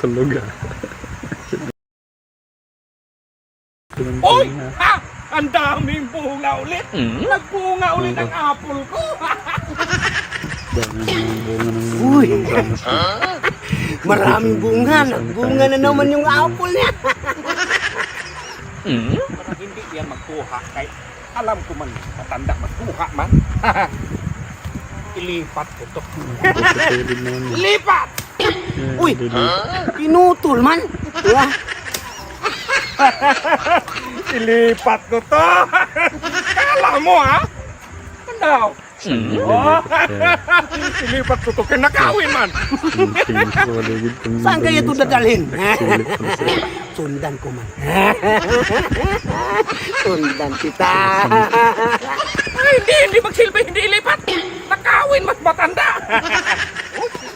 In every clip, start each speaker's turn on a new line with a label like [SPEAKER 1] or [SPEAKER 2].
[SPEAKER 1] Tulog ah.
[SPEAKER 2] Uy! Ha! Ang daming bunga ulit! Nagbunga ulit ang apple ko!
[SPEAKER 1] Dami ng bunga ng
[SPEAKER 3] Uy!
[SPEAKER 1] mansanas ko.
[SPEAKER 3] Maraming bunga. Nagbunga na naman yung apple niya.
[SPEAKER 2] Para hindi yan magkuha kay alam ko man matanda magkuha man. Ilipat ko to.
[SPEAKER 1] Pagkatulid naman yun.
[SPEAKER 2] Lipat!
[SPEAKER 3] Uy!
[SPEAKER 1] Dili-
[SPEAKER 3] Pinutol man. Diba?
[SPEAKER 2] Ilipat ko to! Kala mo ha? Ano? Oh, ilipat ko to kinakawin man!
[SPEAKER 3] Saan kaya ito dadalhin? Sundan ko man. Sundan kita.
[SPEAKER 2] Ay, hindi magsilbi, hindi ilipat! Nakawin mas matanda!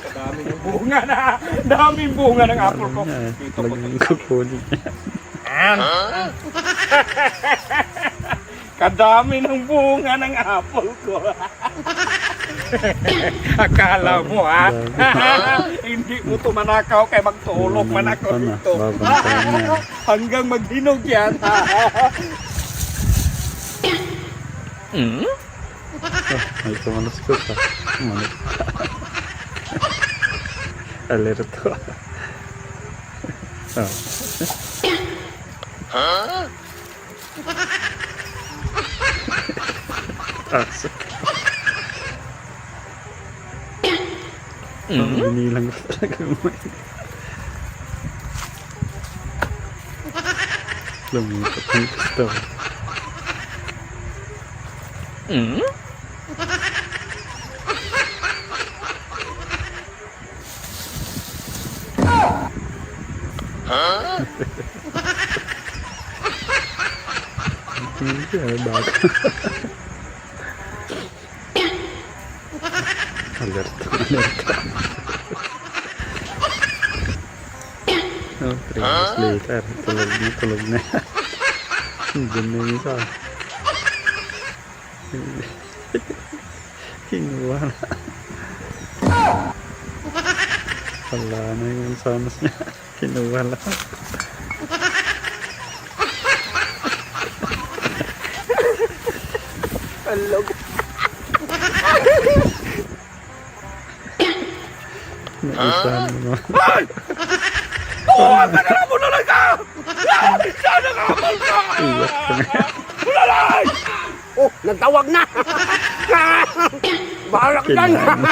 [SPEAKER 2] Dami ng bunga na! Daming bunga ng apple ko! Dito ko
[SPEAKER 1] Talagang kukunin niya.
[SPEAKER 2] Kadami ng bunga ng apple ko. Akala mo ha? Hindi mo to manakaw kay magtulog man ako
[SPEAKER 1] Ano,
[SPEAKER 2] dito.
[SPEAKER 1] babantayan niya.
[SPEAKER 2] Hanggang maghinog yan.
[SPEAKER 1] May tumalas ko pa. Tumalas. Alerto. Aso. Binilang ko talaga mo. Lumipat ang gusto. Hindi ay bago. Alerto, alerto. Oh, 3 hours later, tulog na. Diyan na yung isa. Kinuha na. Wala na yung sanas niya. Kinuha lang.
[SPEAKER 3] Alog.
[SPEAKER 1] Naisahan mo naman.
[SPEAKER 2] Ay! Oh, tagal mo na lang ka! Sana ka!
[SPEAKER 1] Iyak ko na.
[SPEAKER 2] Ulalay!
[SPEAKER 3] Oh, nagtawag na. Balak yan.
[SPEAKER 1] Kinain mo.